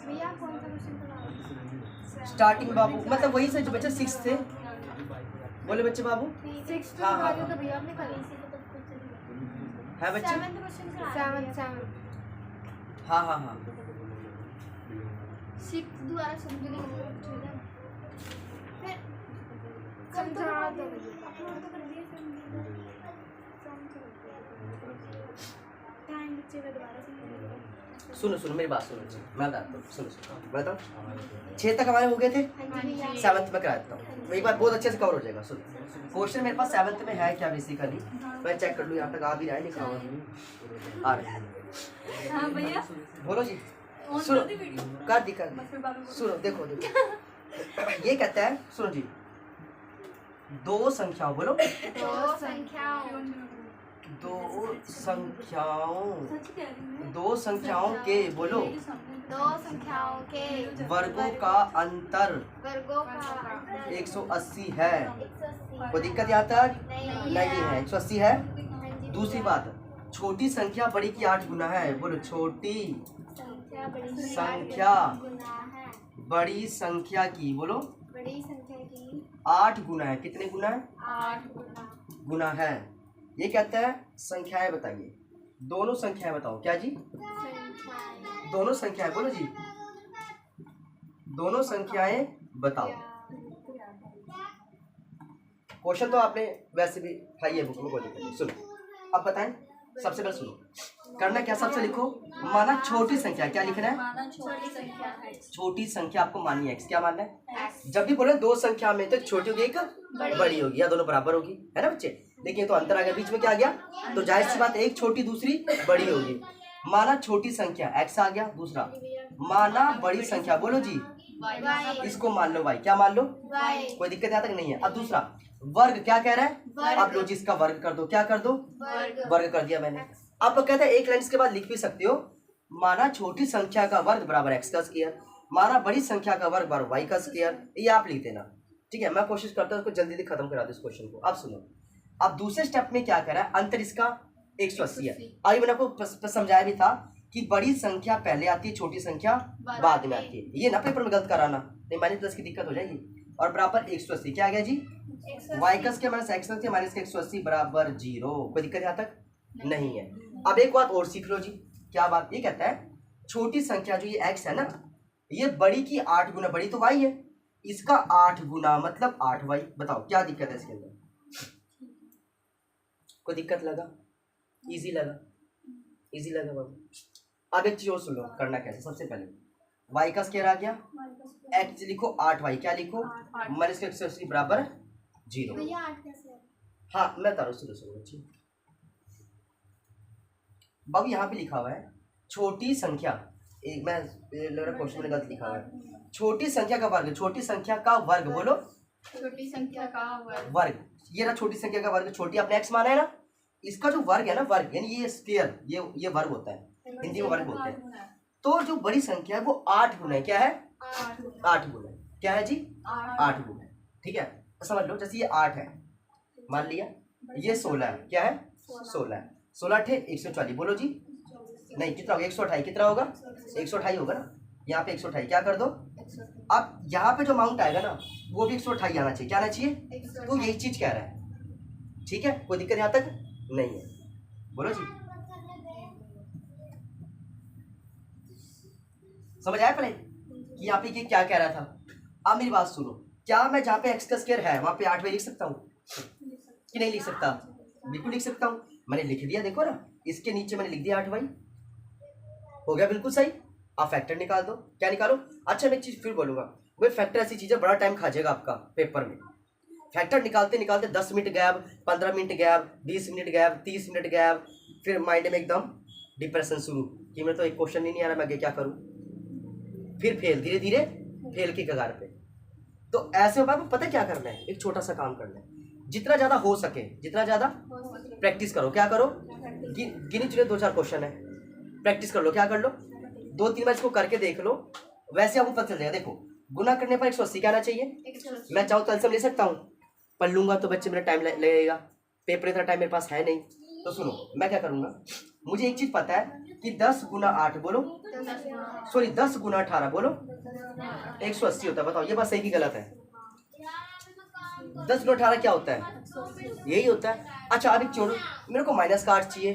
भैया कौन सा क्वेश्चन पढ़ा? स्टार्टिंग बाबू मतलब वही से जो बच्चे 6 थे, बोले बच्चे बाबू 6 हाँ, हाँ, तो भैया आपने करी है बच्चे 7 हाँ हाँ हाँ 6 दोबारा समझ नहीं फिर समझा दो अपलोड तो कर दिया टाइम बच्चे का दोबारा समझ। सुनो सुनो मेरी बात सुनो, मैं बताता हूँ, सुनो सुनो बताओ 6 तक हमारे हो गए थे, हाँ जी भैया 7th में करा देता हूँ, एक बार बहुत अच्छे से कवर हो जाएगा। सुनो क्वेश्चन मेरे पास 7th में है क्या बेसिकली, मैं चेक कर लूँ यहाँ तक आ भी रहा है लिखा हुआ आ रहा है। हाँ भैया बोलो जी सुनो कर दी सुनो देखो देखो ये कहता है, सुनो जी दो संख्याओं, बोलो दो संख्याओं दो संख्याओं के, बोलो दो संख्याओं के वर्गों का अंतर वर्गों का 180 है। 180 कोई दिक्कत यहाँ तक नहीं नहीं है, 180 है। हाँ जी दूसरी बात, छोटी संख्या बड़ी की 8 गुना है, बोलो छोटी संख्या बड़ी संख्या गुना है बड़ी संख्या की, बोलो बड़ी संख्या की 8 गुना है। कितने गुना है? 8 गुना गुना है। ये कहता है संख्याएं बताइए, दोनों संख्याएं बताओ। क्या जी? संख्याएं दोनों संख्याएं, बोलो जी दोनों संख्याएं बताओ। क्वेश्चन तो आपने वैसे भी खाई है बुक में, कोई दिक्कत नहीं। सुनो अब बताएं, सबसे पहले सुनो करना क्या, सबसे लिखो माना छोटी संख्या, क्या लिखना है? माना छोटी संख्या है। छोटी संख्या आपको माननी है, x क्या मानना है? X। जब भी बोले दो संख्या में तो छोटी होगी एक बड़ी होगी, या दोनों बराबर होगी, है ना बच्चे? देखिए तो अंतर आ गया, बीच में क्या आ गया? तो जाहिर सी बात एक छोटी दूसरी बड़ी होगी। माना छोटी संख्या x आ गया, दूसरा माना बड़ी संख्या, बोलो जी इसको मान लो y, क्या मान लो? y कोई दिक्कत यहाँ तक नहीं है। अब दूसरा वर्ग, क्या कह रहा है? अब लो जी इसका वर्ग कर दो, क्या कर दो? वर्ग कर दिया मैंने। अब कहते हैं एक लाइन इसके बाद लिख भी सकते हो, माना छोटी संख्या का वर्ग बराबर x का स्क्वायर, माना बड़ी संख्या का वर्ग बराबर y का स्क्वायर, ये आप लिख देना। ठीक है, मैं कोशिश करता हूँ उसको जल्दी जल्दी खत्म करा दो इस क्वेश्चन को। अब सुनो, अब दूसरे स्टेप में क्या कह रहा है, अंतर इसका 180 है। अभी मैंने आपको समझाया भी था कि बड़ी संख्या पहले आती है, छोटी संख्या बाद में आती है। ये ना पेपर में गलत कराना, नहीं माइनस प्लस की दिक्कत हो जाएगी। और बराबर 180 क्या आ गया जी? y का स्क्वायर माइनस x का स्क्वायर माइनस 180 बराबर 0। कोई दिक्कत यहाँ तक नहीं है। अब एक बात और सीख लो जी, क्या बात? ये कहता है छोटी संख्या जो ये x है ना, ये बड़ी की 8 गुना, बड़ी तो y है, इसका 8 गुना मतलब 8y। बताओ क्या दिक्कत है इसके अंदर? कोई दिक्कत लगा? इजी लगा? इजी लगा बाबू? अब एक चीज और सुन लो करना कैसे। सबसे पहले y का स्क्वायर आ गया, x लिखो 8y, क्या लिखो? माइनस 180 बराबर 0। भैया 8 कैसे है? हाँ मैं बता रहा हूँ, सुनो सुनो बच्ची बाबू, यहाँ पे लिखा हुआ है छोटी संख्या, एक मैं लग रहा क्वेश्चन में गलत लिखा हुआ है, छोटी संख्या का वर्ग, छोटी संख्या का वर्ग, बोलो छोटी संख्या का वर्ग। ये ना छोटी संख्या का वर्ग, छोटी आपने x माना है ना, इसका जो वर्ग है ना, वर्ग यानी ये स्क्वायर, ये वर्ग होता है, हिंदी में वर्ग बोलते हैं। तो जो बड़ी संख्या है वो 8 गुना है, क्या है? 8 गुना है, क्या है जी? 8 गुना है। ठीक है, समझ लो जैसे ये 8 है, मान लिया, ये 16 है, क्या है? 16 है, 16 8 140, बोलो जी नहीं कितना होगा? 128, कितना होगा? 128 होगा ना, यहाँ पे 128 क्या कर दो। अब यहाँ पे जो अमाउंट आएगा ना वो भी 128 आना चाहिए, क्या आना चाहिए? तो यही चीज कह रहा है। ठीक है, कोई दिक्कत यहाँ तक नहीं है, बोलो जी समझ आया पहले कि यहाँ पे ये क्या कह रहा था? अब मेरी बात सुनो, क्या मैं जहाँ पे x का स्क्वायर है वहाँ पे 8y लिख सकता हूँ कि नहीं लिख सकता? बिल्कुल लिख सकता हूँ, मैंने लिख दिया, देखो ना इसके नीचे मैंने लिख दिया 8y, हो गया बिल्कुल सही। आप फैक्टर निकाल दो, क्या निकालो? अच्छा मैं एक चीज फिर बोलूंगा, वो फैक्टर ऐसी चीज है बड़ा टाइम खा जाएगा आपका पेपर में। फैक्टर निकालते निकालते 10 minute gap, 15 minute gap, 20 minute gap, 30 minute gap, फिर माइंड में एकदम डिप्रेशन शुरू कि मैं तो एक क्वेश्चन ही नहीं आ रहा, मैं आगे क्या करूं, फिर फेल, धीरे धीरे फेल की कगार पे। तो ऐसे में आपको पता क्या करना है, एक छोटा सा काम करना है, जितना ज्यादा हो सके जितना ज्यादा प्रैक्टिस करो। क्या करो? गिने चुने 2-4 क्वेश्चन है, प्रैक्टिस कर लो। क्या कर लो? 2-3 बार इसको करके देख लो, वैसे आपको पता चल जाएगा। देखो गुना करने पर 180 क्या आना चाहिए? मैं चाहूँ तो एलसीएम ले सकता हूँ, पढ़ लूंगा तो बच्चे मेरा टाइम लगेगा, पेपर इतना टाइम मेरे पास है नहीं। तो सुनो मैं क्या करूंगा, मुझे एक चीज पता है कि 10 गुना 8 बोलो, 10 गुना सॉरी 10 गुना 18 बोलो 180 होता है। बताओ ये बात सही की गलत है? 10 गुना 18 क्या होता है? यही होता है। अच्छा अब एक छोड़ो, मेरे को माइनस का 8 चाहिए,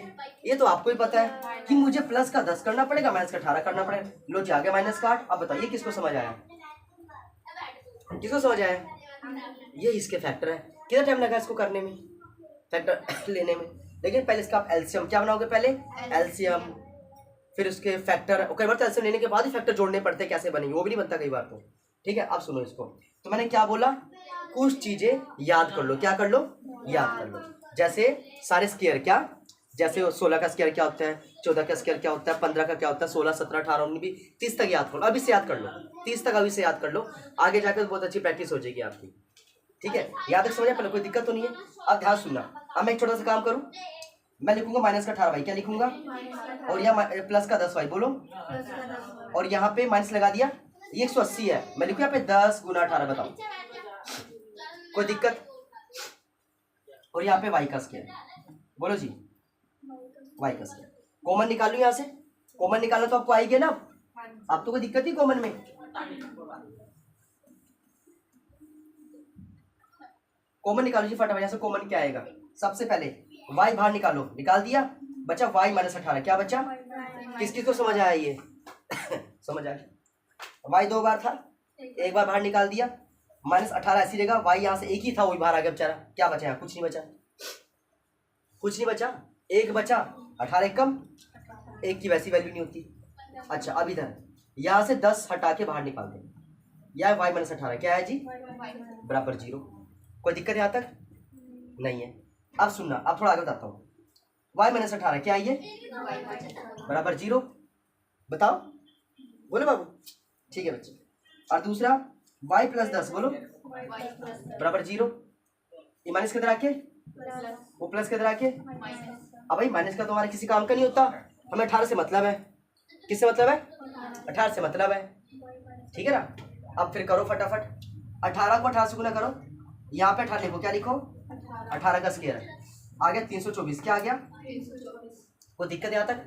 ये तो आपको ही पता है कि मुझे प्लस का 10 करना पड़ेगा, माइनस का 18 करना पड़ेगा। लो जी आ गया माइनस का 8। अब बताइए किसको समझ आया, किसको समझ आया? ये इसके फैक्टर है। कितना टाइम लगा इसको करने में, फैक्टर लेने में? लेकिन पहले इसका आप एलसीएम क्या बनाओगे, पहले एलसीएम फिर उसके फैक्टर। कई बार तो एलसीएम लेने के बाद ही फैक्टर जोड़ने पड़ते हैं, कैसे बनेंगे वो भी नहीं बनता कई बार तो। ठीक है अब सुनो इसको, तो मैंने क्या बोला, कुछ चीजें याद कर लो। क्या कर लो? याद कर लो। जैसे सारे स्केयर क्या, जैसे 16 का स्केयर क्या होता है, 14 का स्केयर क्या होता है, 15 का क्या होता है, 16, 17, 18, 19, 20, 30 तक याद कर लो। अभी से याद कर लो 30 तक, अभी से याद कर लो, आगे जाकर बहुत अच्छी प्रैक्टिस हो जाएगी आपकी। ठीक है याद रख, समझ पहले, कोई दिक्कत तो नहीं है। अब ध्यान सुनना, अब मैं एक छोटा सा काम करूं, मैं लिखूंगा माइनस का 18 भाई, क्या लिखूंगा, और यहाँ प्लस का 10 भाई बोलो, और यहाँ पे माइनस लगा दिया, ये 180 है, मैं लिखूँ यहाँ पे 10 गुना 18। बताओ कोई दिक्कत? और यहाँ पे वाई का स्क्वायर बोलो जी, वाई का स्क्वायर कॉमन निकालू, यहाँ से कॉमन निकालना तो आपको आएगी ना। अब तो कोई दिक्कत नहीं कॉमन में, कॉमन निकालो जी फटाफट। यहाँ से कॉमन क्या आएगा, सबसे पहले y बाहर निकालो, निकाल दिया, बचा y माइनस 18, क्या बचा? किस किस को समझ आया ये? समझ आ गया, y 2 बार था, एक बार बाहर निकाल दिया, माइनस 18 ऐसी रहेगा, y यहाँ से एक ही था वही बाहर आ गया बेचारा, क्या बचा यहाँ? कुछ नहीं बचा, कुछ नहीं बचा, एक बचा, 18 कम, एक की वैसी वैल्यू नहीं होती। अच्छा अब इधर यहाँ से 10 हटा के बाहर निकाल दें, यह y माइनस 18 क्या है जी, बराबर 0। कोई दिक्कत यहाँ तक नहीं है? अब सुनना, अब थोड़ा आगे बताता हूँ, y माइनस 18 क्या है ये, बराबर 0। बताओ बोलो बाबू, ठीक है बच्चे। और दूसरा y प्लस 10 बोलो बराबर 0, ये माइनस किधर आके, वो प्लस किधर आके। अब भाई माइनस का तो हमारे किसी काम का नहीं होता, हमें 18 से मतलब है। किससे मतलब है? 18 से मतलब है, ठीक है ना। अब फिर करो फटाफट, 18 को 18 से गुना करो, यहाँ पे 18 लिखो, क्या लिखो, 18 का स्क्वायर आ गया 324, क्या आ गया? 324। कोई दिक्कत यहाँ तक?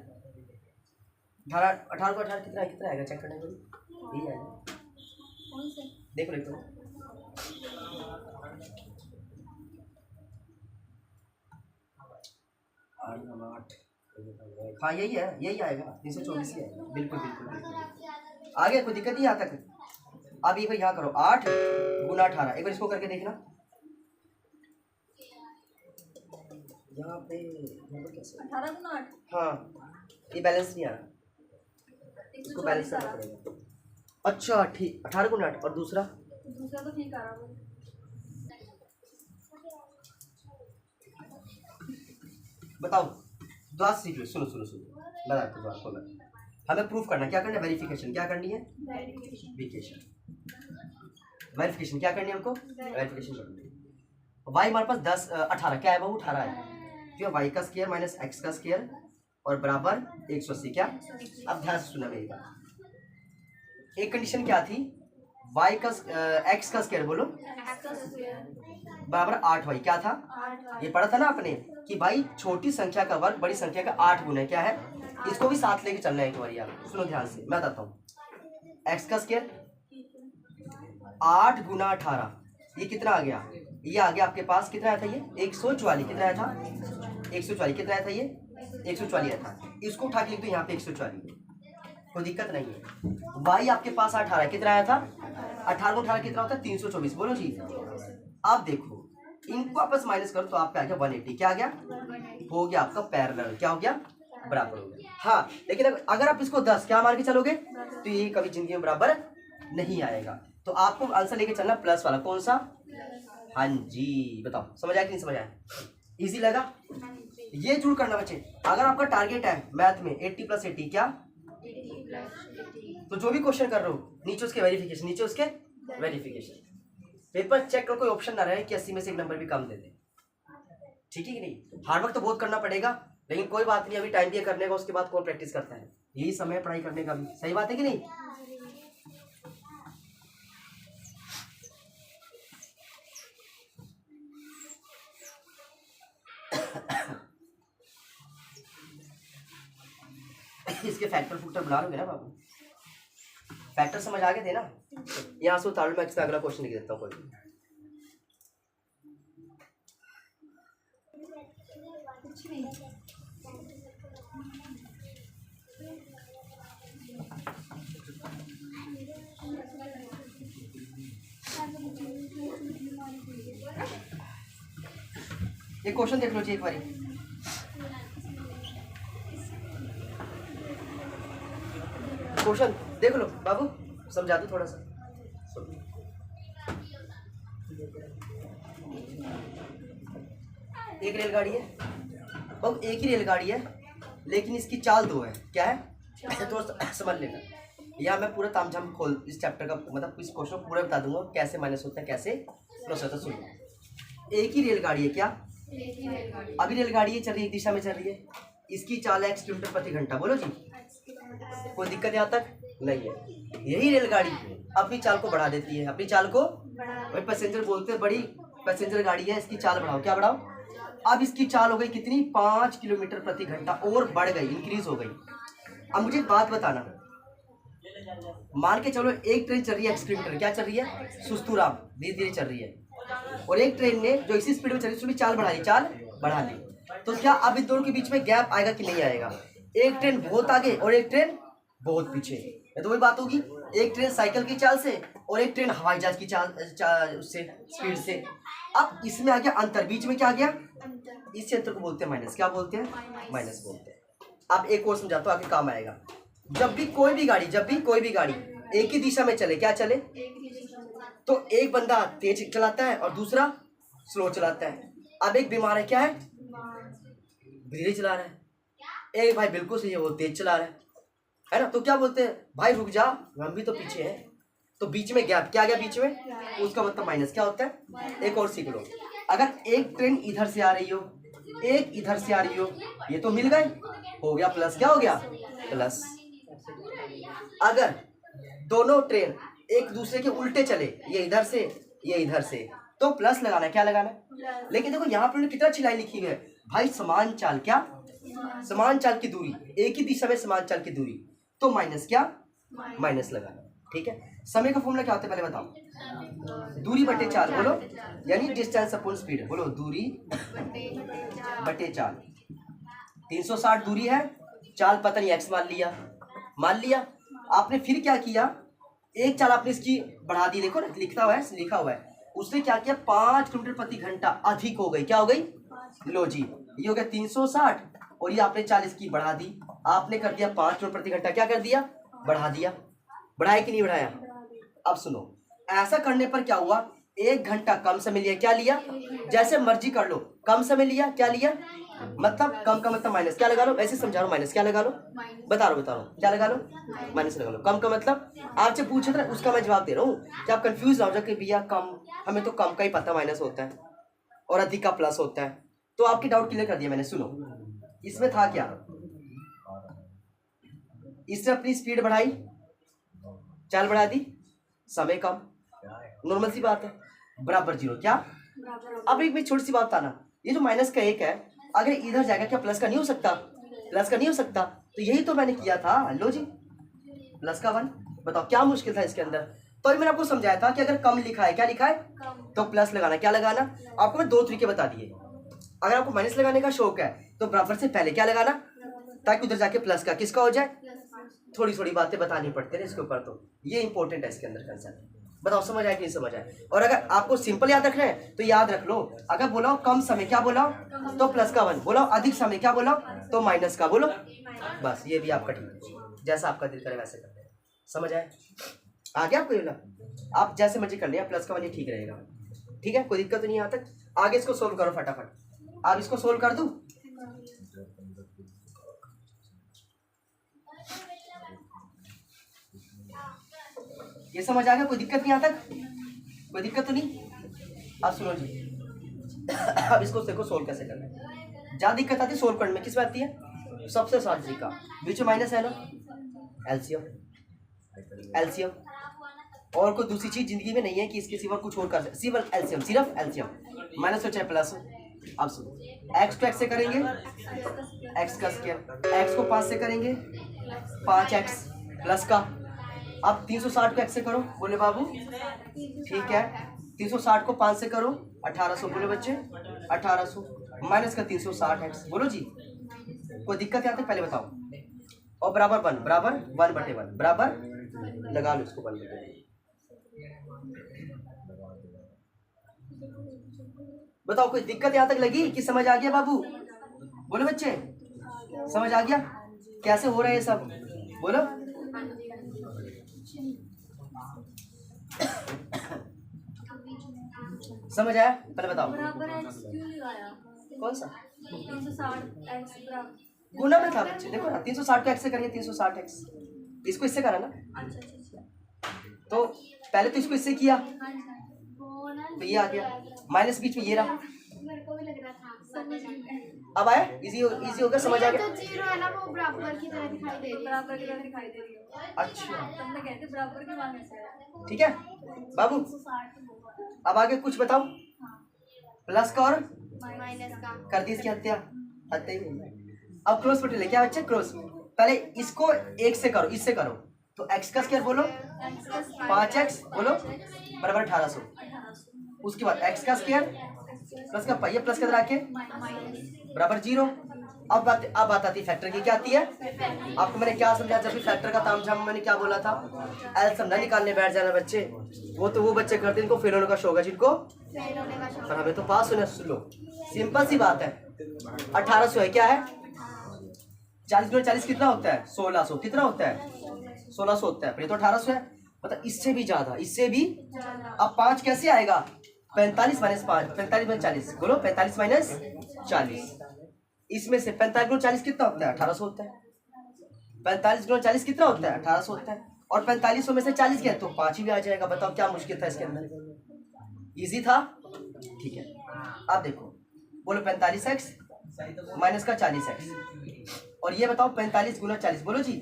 18 को 18 कितना कितना आएगा, चेक करने में यही आएगा, देखो लिखो। हाँ यही है, यही आएगा 324 ही आएगा, बिल्कुल बिल्कुल बिल्कुल आ गया, कोई दिक्कत नहीं यहाँ तक। अब एक बार यहाँ करो, 8 गुना 18, एक बार इसको करके देखना। यहाँ पे कैसे 18 गुना 8, हाँ ये बैलेंस नहीं आ रहा, इसको बैलेंस करना पड़ेगा। अच्छा ठीक, 18 गुना 8, और दूसरा दूसरा तो ठीक आ रहा है। बताओ, द्वारा सीख लो, सुनो सुनो सुनो, लगा दो द्वारा खोला। हमें प्रूफ करना, क्या करना है, वेरिफिकेशन। क्या करनी है? वेरिफिकेशन। वेरिफिकेशन क्या करनी है हमको? वेरिफिकेशन करनी है। y हमारे पास 10 18 क्या है, वो 18 है, तो y का स्क्वायर माइनस x का स्क्वायर और बराबर 180, क्या? अब ध्यान से सुना मेरी बात, एक कंडीशन क्या थी, y का x का स्क्वायर बोलो बराबर 8y, क्या था? ये पढ़ा था ना आपने कि भाई छोटी संख्या का वर्ग बड़ी संख्या का 8 गुना है, क्या है? इसको भी साथ लेके चलना है एक बार यार, सुनो ध्यान से, मैं बताता हूँ। x का स्क्वायर 8 गुना 18, ये कितना आ गया? ये आ गया आपके पास, कितना आया था ये? 144, कितना आया था? 144, कितना आया था ये? 144 आया था। इसको उठा के लिख दो यहाँ पे 144, कोई दिक्कत नहीं है। y आपके पास 18, कितना आया था? 18 को 18 कितना होता है? 324, बोलो जी। अब देखो इनको आपस माइनस करो तो आपका आ गया 180, क्या आ गया? हो गया आपका पैरेलल, क्या हो गया? बराबर हो गया। हाँ लेकिन अगर आप इसको 10 क्या मार के चलोगे तो ये कभी जिंदगी में बराबर नहीं आएगा, तो आपको आंसर लेके चलना प्लस वाला, कौन सा? हाँ जी, बताओ समझ आया कि नहीं समझ आया? इजी लगा? ये जरूर करना बच्चे, अगर आपका टारगेट है मैथ में 80 + 80 क्या, 80 + 80, तो जो भी क्वेश्चन कर रहे हो नीचे उसके वेरिफिकेशन, नीचे उसके वेरिफिकेशन, पेपर चेक करो, कोई ऑप्शन ना रहे कि 80 में से एक नंबर भी कम दे दे, ठीक है कि नहीं? हार्डवर्क तो बहुत करना पड़ेगा, लेकिन कोई बात नहीं, अभी टाइम भी करने का, उसके बाद कौन प्रैक्टिस करता है, यही समय है पढ़ाई करने का भी, सही बात है कि नहीं? इसके फैक्टर फूक्टर बना लोगे ना बाबू, फैक्टर समझ आ गए थे ना। यहाँ से उतार लो, मैं इसका अगला क्वेश्चन लिख देता हूँ कोई। कुछ नहीं। ये क्वेश्चन देख लो जी एक बारी। क्वेश्चन देख लो बाबू, समझा दो थोड़ा सा। एक रेलगाड़ी है बाबू, एक ही रेलगाड़ी है, लेकिन इसकी चाल दो है। क्या है तो समझ लेना। या मैं पूरा तामझाम खोल इस चैप्टर का, मतलब इस क्वेश्चन को पूरा बता दूंगा कैसे माइनस होता है, कैसे प्लस होता है। सुनो, एक ही रेलगाड़ी है। क्या? अभी रेलगाड़ी चल रही है, एक दिशा में चल रही है, इसकी चाल है 1 किलोमीटर प्रति घंटा। बोलो जी, कोई दिक्कत यहाँ तक नहीं है। यही रेलगाड़ी अपनी चाल को बढ़ा देती है, अपनी चाल को भाई पैसेंजर बोलते हैं, बड़ी पैसेंजर गाड़ी है, इसकी चाल बढ़ाओ। क्या बढ़ाओ? अब इसकी चाल हो गई कितनी? 5 किलोमीटर प्रति घंटा, और बढ़ गई, इंक्रीज हो गई। अब मुझे एक बात बताना, मान के चलो एक ट्रेन चल रही है 1 किलोमीटर, क्या चल रही है? सुस्तुराम, धीरे धीरे चल रही है, और एक ट्रेन ने जो इसी स्पीड में चल रही है उसमें चाल बढ़ा ली, चाल बढ़ा ली। तो क्या अब इन दोनों के बीच में गैप आएगा कि नहीं आएगा? एक ट्रेन बहुत आगे और एक ट्रेन बहुत पीछे, तो वही बात होगी। एक ट्रेन साइकिल की चाल से और एक ट्रेन हवाई जहाज की चाल उससे स्पीड से। अब इसमें आ गया अंतर, बीच में क्या आ गया? इस अंतर को बोलते हैं माइनस। क्या बोलते हैं? माइनस बोलते हैं। अब एक और समझाता हूं, आगे काम आएगा। जब भी कोई भी गाड़ी एक ही दिशा में चले, क्या चले? तो एक बंदा तेज चलाता है और दूसरा स्लो चलाता है। अब एक बीमार है, क्या है? धीरे चला रहा है। एक भाई बिल्कुल सही है, वो तेज चला रहा है ना। तो क्या बोलते हैं? भाई रुक जा, हम भी तो पीछे हैं। तो बीच में गैप, क्या गया बीच में? उसका मतलब माइनस। क्या होता है? एक और सीख लो, अगर एक ट्रेन इधर से आ रही हो, एक इधर से आ रही हो, ये तो मिल गए, हो गया प्लस। क्या हो गया? प्लस। अगर दोनों ट्रेन एक दूसरे के उल्टे चले, ये इधर से ये इधर से, तो प्लस लगाना है। क्या लगाना है? लेकिन देखो यहाँ पर कितना अच्छी लाइन लिखी हुई है भाई, समान चाल। क्या? समान चाल की दूरी, एक ही दिशा में समान चाल की दूरी, तो माइनस। क्या? माइनस लगाना। ठीक है। समय का फॉर्मूला क्या होता है पहले बताओ? दूरी बटे चाल। बोलो, यानी डिस्टेंस अपॉन स्पीड। बोलो, दूरी बटे चाल। 360 दूरी है, चाल पता नहीं x मान लिया। आपने फिर क्या किया? एक चाल आपने इसकी बढ़ा दी। देखो ना, लिखा हुआ है। उसने क्या किया? 5 किलोमीटर प्रति घंटा अधिक हो गई। क्या हो गई? लो जी, ये हो गया 360, और ये आपने 40 की बढ़ा दी। आपने कर दिया 5 किलोमीटर प्रति घंटा। क्या कर दिया? बढ़ा दिया। बढ़ाया कि नहीं बढ़ाया? अब सुनो, ऐसा करने पर क्या हुआ? 1 घंटा कम समय लिया। क्या लिया? जैसे मर्जी कर लो, कम समय लिया। क्या लिया? मतलब कम का मतलब माइनस। क्या लगा लो? ऐसे समझा रहा हूँ, माइनस। क्या लगा लो? बता रहा हूँ, क्या लगा लो? माइनस लगा लो। कम का मतलब आपसे पूछे था, उसका मैं जवाब दे रहा हूँ कि आप कंफ्यूज ना हो जाओ कि भैया कम, हमें तो कम का ही पता माइनस होता है और अधिक का प्लस होता है। तो आपकी डाउट क्लियर कर दिया मैंने। सुनो, इसमें था क्या? इसने अपनी स्पीड बढ़ाई, चाल बढ़ा दी, समय कम, नॉर्मल सी बात है, बराबर 0। क्या? अब एक में छोटी सी बात था ना, ये जो माइनस का 1 है, अगर इधर जाएगा क्या प्लस का नहीं हो सकता? प्लस का नहीं हो सकता, तो यही तो मैंने किया था। लो जी, प्लस का 1। बताओ क्या मुश्किल था इसके अंदर? तो मैंने आपको समझाया था कि अगर कम लिखा है, क्या लिखा है? तो प्लस लगाना। क्या लगाना? आपको मैं 2 तरीके बता दिए। अगर आपको माइनस लगाने का शौक है तो बराबर से पहले क्या लगाना, ताकि उधर जाके प्लस का किसका हो जाए। थोड़ी थोड़ी बातें बतानी पड़ती है इसके ऊपर, तो ये इंपॉर्टेंट है इसके अंदर कंसेप्ट। बताओ समझ आए कि नहीं समझ आए? और अगर आपको सिंपल याद रखना है तो याद रख लो, अगर बोला कम समय, क्या बोला? तो प्लस का 1 बोला। अधिक समय, क्या बोला? तो माइनस का बोलो। बस ये भी आपका ठीक है, जैसा आपका दिल करे वैसे करते हैं। समझ आए? आगे आपको ये आप जैसे मर्जी कर लिया, प्लस का 1 ठीक रहेगा। ठीक है, कोई दिक्कत तो नहीं यहाँ तक। आगे इसको सोल्व करो फटाफट। आप इसको सोल्व कर दूं? ये समझ आ गया? कोई दिक्कत नहीं यहाँ तक? कोई दिक्कत तो नहीं? अब सुनो जी, अब इसको देखो सोल्व कैसे करना है। ज्यादा दिक्कत आती है सोल्व करने में, किस में आती है? सबसे आसान तरीका, बीच में माइनस है ना, एलसीएम। और कोई दूसरी चीज जिंदगी में नहीं है कि इसके सिवा कुछ और कर सकते, सिर्फ एलसीएम, सिर्फ एलसीएम। माइनस हो चाहे प्लस हो। अब सुनो, एक्स को एक्स से करेंगे, एक्स का स्क्वायर, एक्स को 5 से करेंगे, 5x प्लस का। अब 360 को x से करो, बोले बाबू ठीक है। 360 को 5 से करो, 1800, बोले बच्चे 1800 माइनस का 360x, बोलो जी कोई दिक्कत है तो पहले बताओ। और बराबर 1 बराबर 1/1 बराबर लगा लो इसको 1/1। बताओ कोई दिक्कत यहाँ तक लगी कि समझ आ गया बाबू? बोलो बच्चे समझ आ गया कैसे हो रहा है ये सब, बोलो। समझ आया? पहले बताओ बराबर x क्यों लगाया? कौन सा 360 x बराबर। गुना में था बच्चे, देखो ना 360 को x से करिए 360x, इसको इससे करा ना, अच्छा अच्छा अच्छा। तो पहले तो इसको इससे किया हाँ जी तो ये आ गया, माइनस बीच में ये रहा। मेरे को भी लग रहा था समझ गई। अब आया, इजी हो गया, समझ आ तो गया। जीरो है ना, वो बराबर की तरह दिखाई दे रही है। बराबर की तरह दिखाई दे रही है। अच्छा तुमने कहते बराबर की मांग से ठीक है बाबू। अब आगे कुछ बताओ, प्लस का और माइनस का कर दी इसकी हत्या, हत्या ही नहीं। अब क्रॉस मल्टीप्लाई क्या बच्चे, क्रॉस पहले इसको एक से करो, इससे करो तो x का स्क्वायर बोलो 5x बोलो बराबर 1800। उसके बाद x का स्क्वायर प्लस का पाई प्लस के अंदर आके बराबर 0। अब बात आती है फैक्टर की, क्या आती है आपको मैंने क्या समझा जब भी फैक्टर का तामझाम मैंने क्या बोला था, एल समझा निकालने बैठ जाना बच्चे। वो बच्चे करते हैं इनको फेल होने का शौक है जिनको, पर हमें तो पास होने। सुन लो सिंपल सी बात है, 1800 है क्या है, 40 कितना होता है 1600, कितना होता है 1600 होता है, फिर तो 1800 है, मतलब इससे भी ज्यादा, इससे भी। अब 5 कैसे आएगा, 45 माइनस 5, 45 माइनस 40, बोलो 45 माइनस 40, इसमें से 45 गुना 40 कितना होता है 1800 होता है, 45 गुना 40 कितना होता है 1800 होता है, और 4500 में से 40 गया तो 5 ही भी आ जाएगा। बताओ क्या मुश्किल था इसके अंदर, इजी था, ठीक है। अब देखो बोलो 45x माइनस का 40x, और ये बताओ 45 गुना 40, बोलो जी,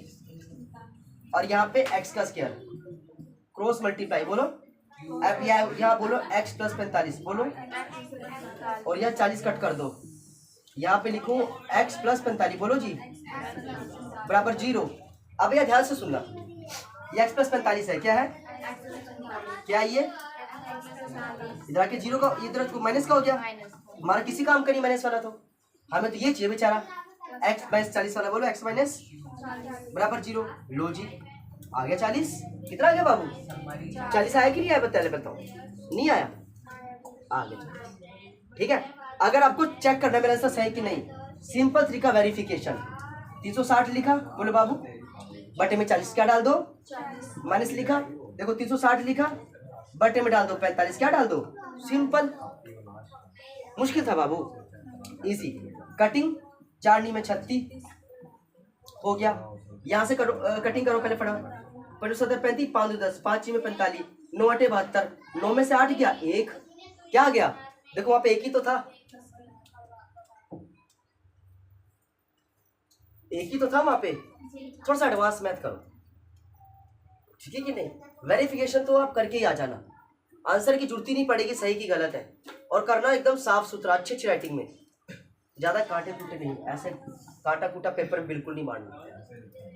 और यहाँ पे x का स्क्वायर क्रॉस मल्टीप्लाई बोलो। अब यहाँ बोलो x प्लस 45 बोलो, और यह 40 कट कर दो, यहाँ पे लिखो x प्लस 45 बोलो जी बराबर 0। अब यह ध्यान से सुनना, ये x प्लस 45 है, क्या है, क्या ये इधर आके 0 का इधर माइनस का हो गया, हमारा किसी काम का नहीं माइनस वाला, तो हमें तो ये चाहिए बेचारा x माइनस 40 वाला, बोलो x माइनस बराबर 0। लो जी आ गया 40, कितना आ गया बाबू 40 आया कि नहीं आया, बताओ नहीं आया, आ गया, ठीक है। अगर आपको चेक करना है मेरा आंसर सही कि नहीं, सिंपल तरीका वेरिफिकेशन, 360 लिखा बोले बाबू बटे में 40 क्या डाल दो माइनस लिखा, देखो 360 लिखा बटे में डाल दो 45 क्या डाल दो, सिंपल। मुश्किल था बाबू, इजी। कटिंग 4 में 36 हो गया, यहाँ से करो कटिंग करो, पहले पढ़ो 35 5 10 5 में 45 9 8 72, 9 में से 8 गया 1, क्या आ गया, देखो वहां पे एक ही तो था, एक ही तो था वहां पे। थोड़ा सा एडवांस मैथ करो, ठीक है कि नहीं। वेरिफिकेशन तो आप करके ही आ जाना, आंसर की जरूरत ही नहीं पड़ेगी सही की गलत है, और करना एकदम साफ सुथरा अच्छी राइटिंग में, ज्यादा कांटे कूटे नहीं, ऐसे कांटा कूटा पेपर में बिल्कुल नहीं मारना,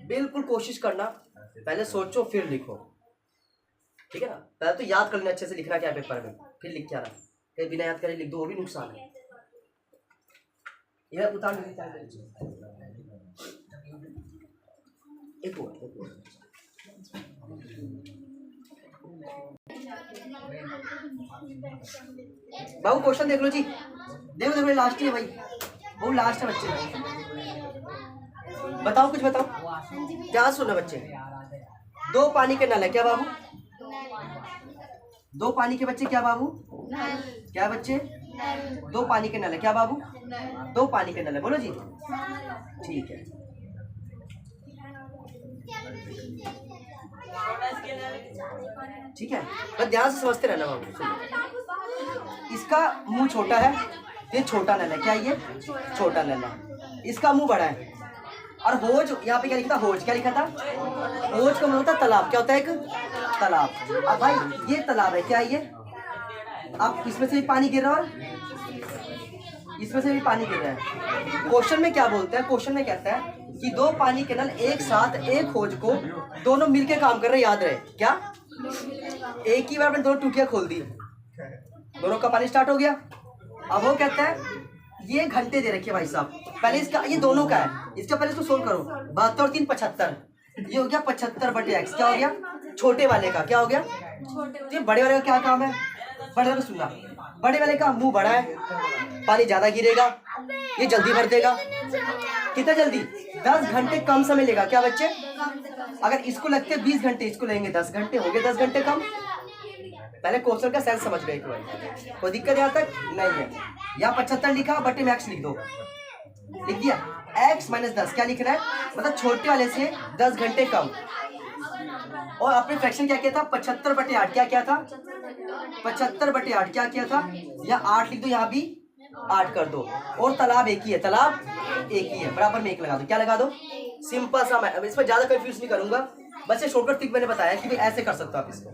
बिल्कुल कोशिश करना पहले सोचो फिर लिखो, ठीक है ना। पहले तो याद कर लेना अच्छे से लिखना क्या है पेपर में, फिर लिख के आना, कहीं बिना याद करे लिख दो वो भी नुकसान है। यह उतार एक और बाबू क्वेश्चन देख लो जी, देखो लास्ट ही है भाई, वो लास्ट है बच्चे, बताओ कुछ बताओ, क्या सुना बच्चे। 2 पानी के नल है क्या बाबू, 2 पानी के बच्चे क्या बाबू, क्या बच्चे 2 पानी के नल है क्या बाबू, 2 पानी के नल है, बोलो जी, ठीक है। ठीक है बस ध्यान से समझते रहना बाबू। इसका मुंह छोटा है, ये छोटा नल है, क्या ये छोटा नल है, इसका मुंह बड़ा है, और होज यहाँ पे क्या लिखा था, होज क्या लिखा था, होज का मतलब होता है तालाब, क्या होता है एक तालाब। अब भाई ये तालाब है, क्या ये, अब इसमें से भी पानी गिर रहा है, इसमें से भी पानी गिर रहा है। क्वेश्चन में क्या बोलते हैं, क्वेश्चन में कहता है कि दो पानी के नल एक साथ एक खोज को दोनों मिलके काम कर रहे, याद रहे क्या? एक ही बार मैंने दोनों टूटियां खोल दी, दोनों का पानी स्टार्ट हो गया। अब वो कहता है ये घंटे दे रखे भाई साहब, पहले इसका, ये दोनों का है, इसका पहले इसको सोल्व करो। 72 और 3 75, ये हो गया 75/x। क्या हो गया? छोटे वाले का क्या हो गया? ये बड़े वाले का क्या काम है? बड़े वाले को सुनना, बड़े वाले का मुंह बड़ा है, पानी ज्यादा गिरेगा, ये जल्दी भर देगा। कितना जल्दी? 10 घंटे कम समय लेगा। क्या बच्चे? अगर इसको लगते 20 घंटे, इसको लेंगे 10 घंटे, हो गए 10 घंटे कम। पहले क्वेश्चन का सेंस समझ गए कोई दिक्कत यहाँ तक नहीं है। यहाँ 75 लिखा, बटे में x लिख दो, लिख दिया। x - 10 क्या लिखना है? मतलब छोटे वाले से 10 घंटे कम। और आपने फ्रैक्शन क्या किया था? 75/8 क्या किया था? 75/8 क्या किया था? या 8 लिख दो, यहाँ भी 8 कर दो। और तालाब एक ही है, तालाब एक ही है, बराबर में 1 लगा दो। क्या लगा दो? सिंपल सा। मैं अब इस पर ज्यादा कंफ्यूज नहीं करूंगा, बस ये शॉर्टकट ट्रिक मैंने बताया कि भाई ऐसे कर सकते हो आप इसको।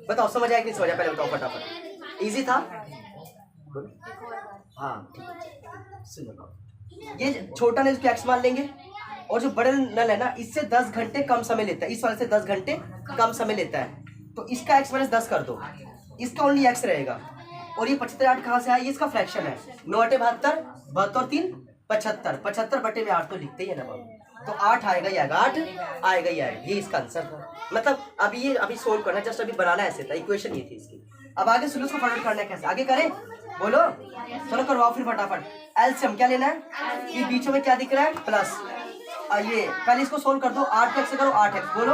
बताओ समझ आया कि नहीं समझ आया? पहले बताओ फटाफट। इजी था? हाँ सुनो, ये छोटा ने इसको x मान लेंगे, और जो बड़े नल है ना, इससे 10 घंटे कम समय लेता है, इस वाले से 10 घंटे कम समय लेता है, तो इसका x - 10 कर दो, इसका ओनली x रहेगा। और ये 75/8 कहाँ से आया? ये इसका फ्रैक्शन है। 9 × 8 = 72, 72 और 3 75, 75/8 तो लिखते ही है ना बाबू, तो 8 आएगा ही आएगा, 8 आएगा ही आएगा। ये इसका आंसर था। मतलब अभी सोल्व करना, जस्ट अभी बनाना ऐसे था, इक्वेशन ये थी इसकी। अब आगे सुनो, इसको फटाफट करना है। कैसे आगे करें बोलो? चलो करवाओ फिर फटाफट। एलसीएम क्या लेना है? ये बीचों में क्या दिख रहा है? प्लस। ये पहले इसको सोल्व कर दो। 8 को x से करो, 8x बोलो,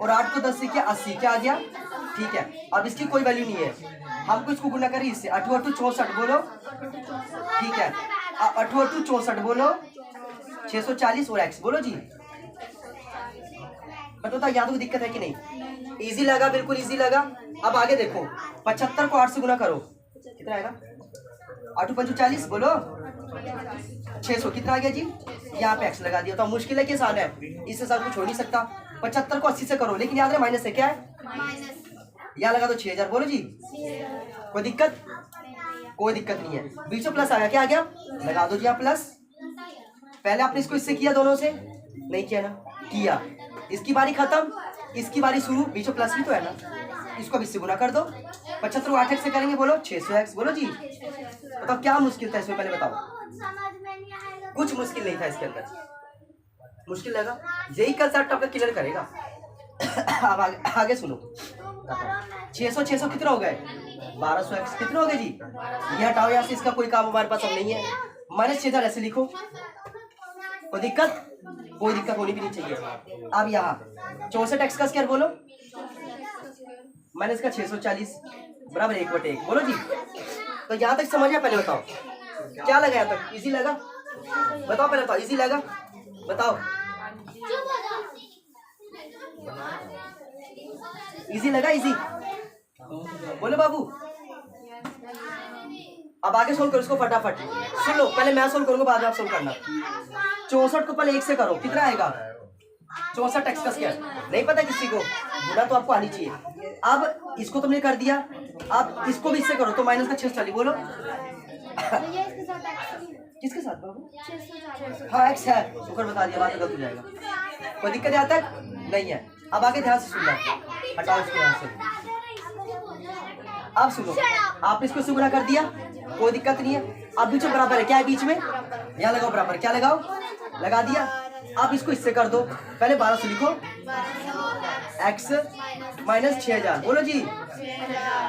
और 8 को 10 से किया 80, क्या आ गया? ठीक है। अब इसकी कोई वैल्यू नहीं है, हमको इसको गुना करें इससे। 8 × 8 = 64 बोलो, ठीक है। 8 × 8 = 64 बोलो, 640 और x बोलो जी। बताओ यहाँ तो दिक्कत है कि नहीं? इजी लगा? बिल्कुल इजी लगा। अब आगे देखो, 75 को 8 से गुना करो, कितना आएगा? 8 × 5 = 40 बोलो, 600 कितना आ गया जी? यहाँ पे x लगा दिया। तो मुश्किल है कि आसान है? इससे साथ कुछ हो नहीं सकता। 75 को 80 से करो, लेकिन याद रहे माइनस है, क्या है? यहाँ लगा दो 6000 बोलो जी। कोई दिक्कत? कोई दिक्कत नहीं है। बीच में प्लस आ गया, क्या आ गया? लगा दो जी यहाँ प्लस। पहले आपने इसको इससे किया, दोनों से नहीं किया ना? किया। इसकी बारी खत्म, इसकी बारी शुरू, बीच में प्लस भी तो है ना, इसको अब इससे गुना कर दो। 75 को 8x से करेंगे बोलो, 600x बोलो जी। बताओ क्या मुश्किल था इसमें? पहले बताओ। कुछ मुश्किल नहीं था इसके अंदर। मुश्किल लगा? यही कंसेप्ट आपका क्लियर करेगा। अब आगे सुनो। 600 कितना हो गए? 1200x कितना हो गए जी? ये हटाओ यहाँ से, इसका कोई काम हमारे पास अब नहीं है। -6000 ऐसे लिखो, कोई दिक्कत? कोई दिक्कत होनी भी नहीं चाहिए। अब यहाँ 64x का स्क्वायर बोलो, माइनस का 640 बराबर 1/1 बोलो जी। तो यहाँ तक समझ आया? पहले बताओ क्या लगा यहाँ तक? इजी लगा? बताओ पहले बताओ, इजी लगा? बताओ इजी लगा? इजी बोलो बाबू। अब आगे सोल्व करो इसको फटाफट। सुन लो, पहले मैं सोल्व करूंगा, बाद में आप सोल्व करना। 64 को पहले 1 से करो, कितना आएगा? 64x का स्क्वायर। नहीं पता किसी को? गुना तो आपको आनी चाहिए। अब इसको तुमने कर दिया, अब इसको भी इससे करो, तो माइनस का 640 बोलो। किसके साथ बाबू? हाँ x है, ऊपर बता दिया, बाद में गलत हो जाएगा। कोई दिक्कत यहाँ तक नहीं है? अब आगे ध्यान से सुनना, हटाओ इसको यहाँ से। अब सुनो, आपने इसको गुना कर दिया, कोई दिक्कत नहीं है। अब बीच में बराबर है, क्या है बीच में? यहाँ लगाओ बराबर, क्या लगाओ? लगा दिया। अब इसको इससे कर दो, पहले 1200 लिखो, x - 6000 बोलो जी।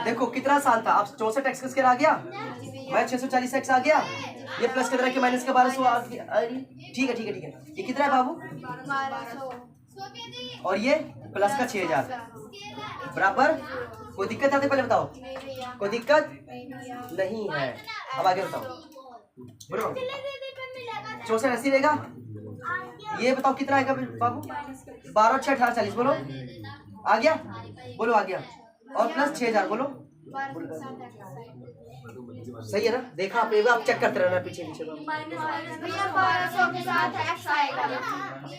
देखो कितना आसान था। अब 64x का स्क्वायर आ गया, मैं 640x आ गया, ये प्लस के तरह के माइनस का 1200 आ गया। ठीक है ठीक है ठीक है। ये कितना है बाबू? 1200 और ये प्लस का 6000 बराबर। कोई दिक्कत आती है? पहले बताओ, कोई दिक्कत नहीं है? अब आगे बताओ बोलो। 64 80 रहेगा। ये बताओ कितना आएगा बाबू? 12 और 6 18 40 बोलो। आ गया बोलो, आ गया। और प्लस 6000 बोलो। सही है ना? देखा आप, आप चेक करते रहना पीछे पीछे।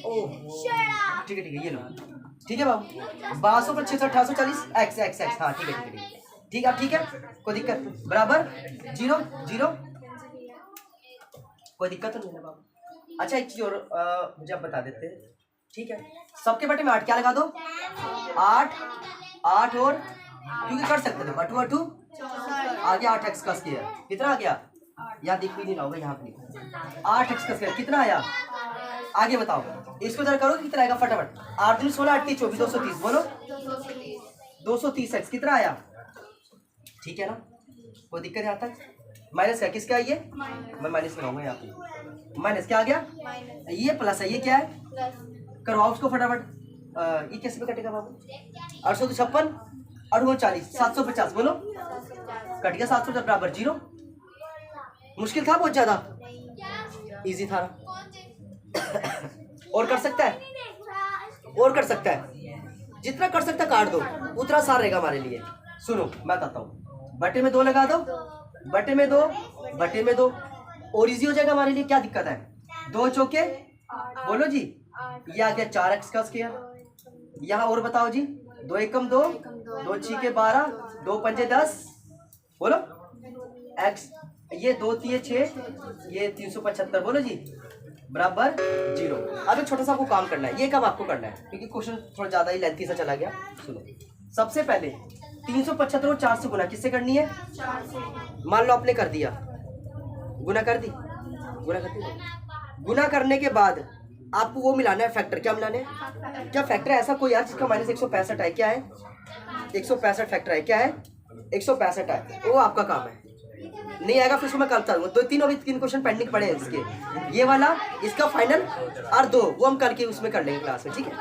ओह ठीक है ठीक है, ये लो। ठीक है बाबू, 1200 पर 600 1840 x x x। हाँ ठीक है ठीक है ठीक है। अब ठीक है, कोई दिक्कत? बराबर 0 0। कोई दिक्कत तो नहीं है बाबू? अच्छा एक चीज और मुझे आप बता देते हैं, ठीक है। सबके बटे में 8 क्या लगा दो, 8 8 और क्योंकि कर सकते थे 8 8 आ गया 8x का स्क्वायर, कितना आ गया, यहाँ दिख भी नहीं रहा होगा, यहाँ पे 8x का स्क्वायर कितना आया, आगे बताओ इसको जरा करो कितना आएगा फटाफट, 8 दूनी 16 8 3 24 230 बोलो 230x कितना आया, ठीक है ना, कोई दिक्कत है यहाँ तक। माइनस क्या किसका ये, मैं माइनस लगाऊंगा यहाँ पे, माइनस क्या आ गया, ये प्लस है, ये क्या है, करवाओ उसको फटाफट। ये कैसे में कटेगा बाबू, 856 839 750 बोलो, कट गया 750 बराबर 0। मुश्किल था बहुत ज्यादा, इजी था ना। और कर सकता है, और कर सकता है, जितना कर सकता है काट दो, उतना सार रहेगा हमारे लिए। सुनो मैं बताता हूँ, बटे में 2 लगा दो, बटे में 2 बटे में 2 और इजी हो जाएगा हमारे लिए, क्या दिक्कत है, 2 चौके बोलो जी, ये आ गया 4x का स्क्वायर, यहाँ और बताओ जी, 2 एकम 2 2 छीके 12 2 पंजे 10 बोलो x, ये 2 3 6 ये 375 बोलो जी बराबर 0। अब एक छोटा सा आपको काम करना है, ये कब आपको करना है क्योंकि क्वेश्चन थोड़ा ज्यादा ही लेंथी सा चला गया। सुनो सबसे पहले 375 और 4 से गुना किससे करनी है, मान लो आपने कर दिया, गुना कर दी, गुना कर दी, गुना करने के बाद आपको वो मिलाना है फैक्टर, क्या मिलाना है, क्या फैक्टर है ऐसा कोई यार जिसका माइनस 165 है, क्या है 165 फैक्टर है, क्या है 165 है, वो आपका काम है। नहीं आएगा फिर उसको मैं कल करूँगा, 2 अभी 3 क्वेश्चन पेंडिंग पड़े हैं इसके, ये वाला इसका फाइनल और 2 वो हम कल के उसमें कर लेंगे क्लास में, ठीक है।